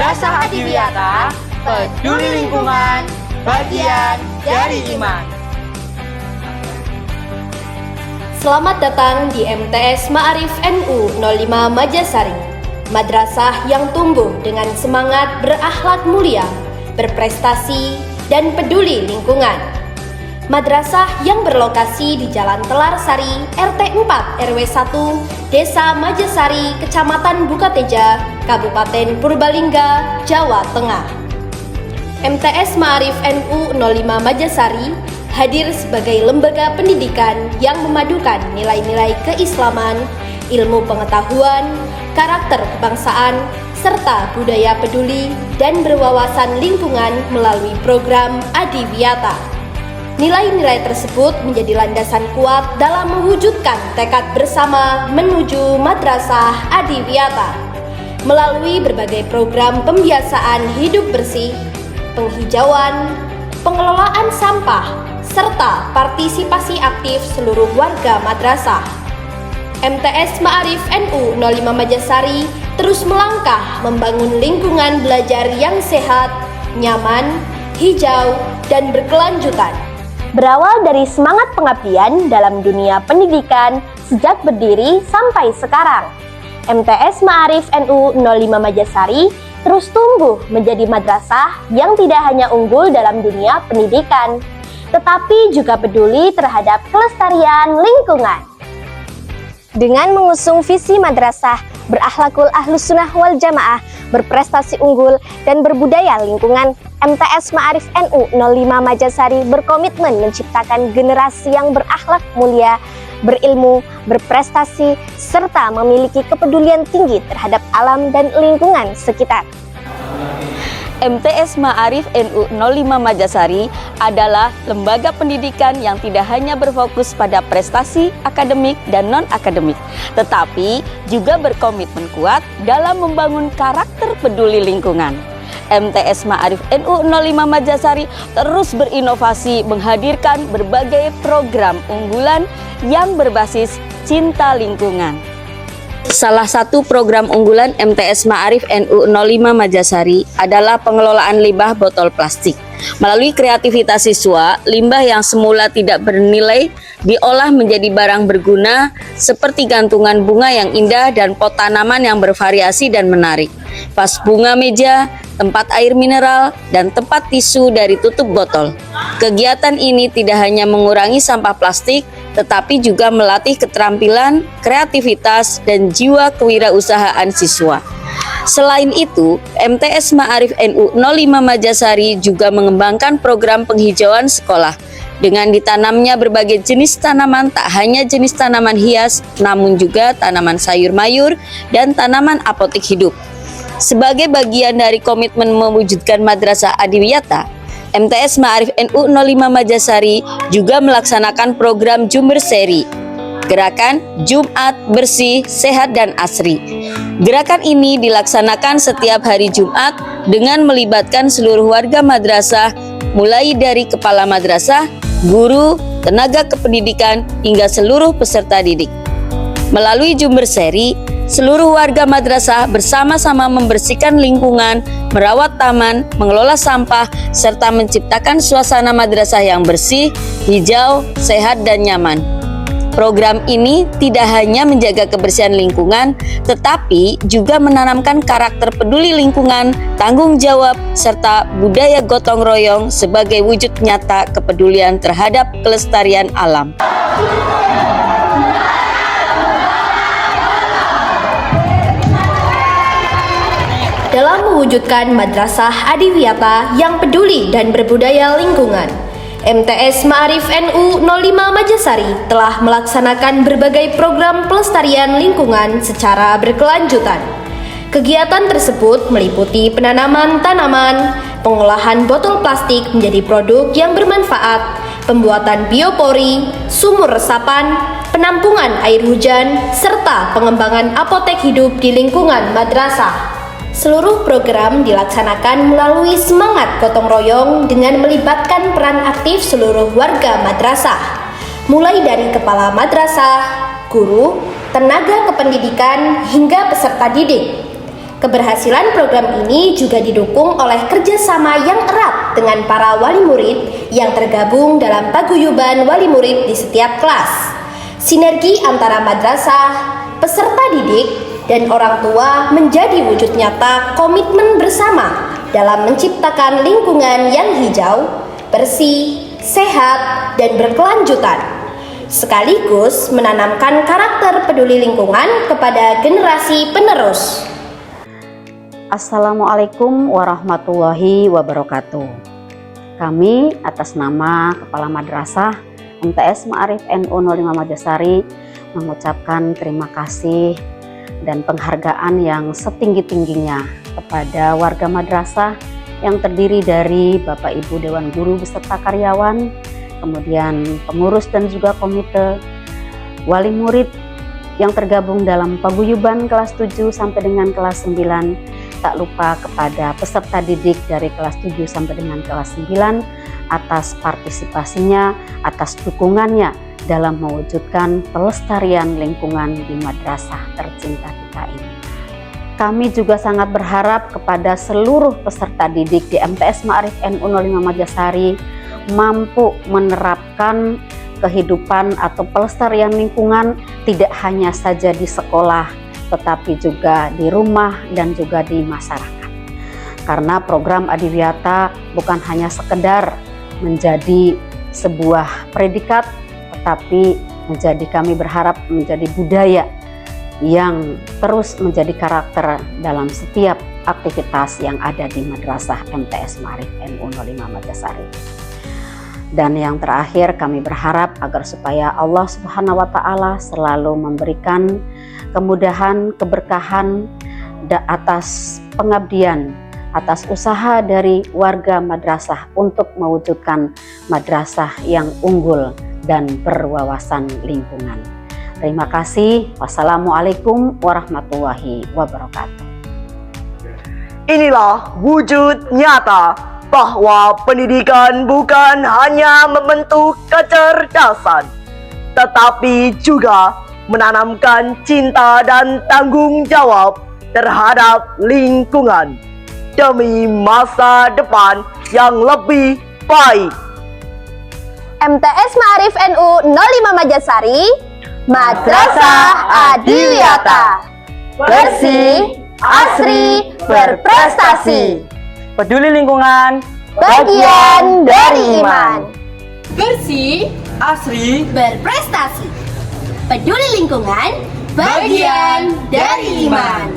Madrasah Adiwiyata, peduli lingkungan, bagian dari iman. Selamat datang di MTS Ma'arif NU 05 Majasari, madrasah yang tumbuh dengan semangat berakhlak mulia, berprestasi, dan peduli lingkungan. Madrasah yang berlokasi di Jalan Telar Sari, RT 4 RW 1, Desa Majasari, Kecamatan Bukateja, Kabupaten Purbalingga, Jawa Tengah. MTS Ma'arif NU 05 Majasari hadir sebagai lembaga pendidikan yang memadukan nilai-nilai keislaman, ilmu pengetahuan, karakter kebangsaan, serta budaya peduli dan berwawasan lingkungan melalui program Adiwiyata. Nilai-nilai tersebut menjadi landasan kuat dalam mewujudkan tekad bersama menuju Madrasah Adiwiyata melalui berbagai program pembiasaan hidup bersih, penghijauan, pengelolaan sampah, serta partisipasi aktif seluruh warga madrasah. MTS Ma'arif NU 05 Majasari terus melangkah membangun lingkungan belajar yang sehat, nyaman, hijau, dan berkelanjutan. Berawal dari semangat pengabdian dalam dunia pendidikan sejak berdiri sampai sekarang, MTS Ma'arif NU 05 Majasari terus tumbuh menjadi madrasah yang tidak hanya unggul dalam dunia pendidikan, tetapi juga peduli terhadap kelestarian lingkungan. Dengan mengusung visi madrasah berakhlakul ahlus sunnah wal jamaah, berprestasi unggul, dan berbudaya lingkungan, MTS Ma'arif NU 05 Majasari berkomitmen menciptakan generasi yang berakhlak mulia, berilmu, berprestasi, serta memiliki kepedulian tinggi terhadap alam dan lingkungan sekitar. MTS Ma'arif NU 05 Majasari adalah lembaga pendidikan yang tidak hanya berfokus pada prestasi akademik dan non-akademik, tetapi juga berkomitmen kuat dalam membangun karakter peduli lingkungan. MTS Ma'arif NU 05 Majasari terus berinovasi menghadirkan berbagai program unggulan yang berbasis cinta lingkungan. Salah satu program unggulan MTS Ma'arif NU 05 Majasari adalah pengelolaan limbah botol plastik. Melalui kreativitas siswa, limbah yang semula tidak bernilai diolah menjadi barang berguna seperti gantungan bunga yang indah dan pot tanaman yang bervariasi dan menarik, vas bunga meja, tempat air mineral, dan tempat tisu dari tutup botol. Kegiatan ini tidak hanya mengurangi sampah plastik, tetapi juga melatih keterampilan, kreativitas, dan jiwa kewirausahaan siswa. Selain itu, MTS Ma'arif NU 05 Majasari juga mengembangkan program penghijauan sekolah dengan ditanamnya berbagai jenis tanaman, tak hanya jenis tanaman hias, namun juga tanaman sayur mayur dan tanaman apotik hidup. Sebagai bagian dari komitmen mewujudkan Madrasah Adiwiyata, MTS Ma'arif NU 05 Majasari juga melaksanakan program Jumberseri, gerakan Jumat Bersih, Sehat, dan Asri. Gerakan ini dilaksanakan setiap hari Jumat dengan melibatkan seluruh warga madrasah, mulai dari kepala madrasah, guru, tenaga kependidikan, hingga seluruh peserta didik. Melalui Jumberseri, seluruh warga madrasah bersama-sama membersihkan lingkungan, merawat taman, mengelola sampah, serta menciptakan suasana madrasah yang bersih, hijau, sehat, dan nyaman. Program ini tidak hanya menjaga kebersihan lingkungan, tetapi juga menanamkan karakter peduli lingkungan, tanggung jawab, serta budaya gotong royong sebagai wujud nyata kepedulian terhadap kelestarian alam. Dalam mewujudkan Madrasah Adiwiyata yang peduli dan berbudaya lingkungan, MTS Ma'arif NU 05 Majasari telah melaksanakan berbagai program pelestarian lingkungan secara berkelanjutan. Kegiatan tersebut meliputi penanaman tanaman, pengolahan botol plastik menjadi produk yang bermanfaat, pembuatan biopori, sumur resapan, penampungan air hujan, serta pengembangan apotek hidup di lingkungan madrasah. Seluruh program dilaksanakan melalui semangat gotong royong dengan melibatkan peran aktif seluruh warga madrasah, mulai dari kepala madrasah, guru, tenaga kependidikan, hingga peserta didik. Keberhasilan program ini juga didukung oleh kerjasama yang erat dengan para wali murid yang tergabung dalam paguyuban wali murid di setiap kelas. Sinergi antara madrasah, peserta didik, dan orang tua menjadi wujud nyata komitmen bersama dalam menciptakan lingkungan yang hijau, bersih, sehat, dan berkelanjutan, sekaligus menanamkan karakter peduli lingkungan kepada generasi penerus. Assalamualaikum warahmatullahi wabarakatuh. Kami atas nama Kepala Madrasah MTS Ma'arif NU 05 Majasari mengucapkan terima kasih dan penghargaan yang setinggi-tingginya kepada warga madrasah yang terdiri dari Bapak Ibu Dewan Guru beserta karyawan, kemudian pengurus dan juga komite, wali murid yang tergabung dalam paguyuban kelas 7 sampai dengan kelas 9, tak lupa kepada peserta didik dari kelas 7 sampai dengan kelas 9 atas partisipasinya, atas dukungannya dalam mewujudkan pelestarian lingkungan di madrasah tercinta kita ini. Kami juga sangat berharap kepada seluruh peserta didik di MTS Ma'arif NU 05 Majasari mampu menerapkan kehidupan atau pelestarian lingkungan tidak hanya saja di sekolah, tetapi juga di rumah dan juga di masyarakat. Karena program Adiwiyata bukan hanya sekedar menjadi sebuah predikat, tetapi kami berharap menjadi budaya yang terus menjadi karakter dalam setiap aktivitas yang ada di Madrasah MTS Ma'arif NU 05 Majasari. Dan yang terakhir, kami berharap agar supaya Allah Subhanahu wa Ta'ala selalu memberikan kemudahan, keberkahan atas pengabdian, atas usaha dari warga madrasah untuk mewujudkan madrasah yang unggul dan berwawasan lingkungan. Terima kasih. Wassalamualaikum warahmatullahi wabarakatuh. Inilah wujud nyata bahwa pendidikan bukan hanya membentuk kecerdasan, tetapi juga menanamkan cinta dan tanggung jawab terhadap lingkungan demi masa depan yang lebih baik. MTS Ma'arif NU 05 Majasari, Madrasah Adiwiyata, bersih, asri, berprestasi, Peduli lingkungan, bagian dari iman. bersih, asri, Berprestasi, peduli lingkungan, bagian dari iman.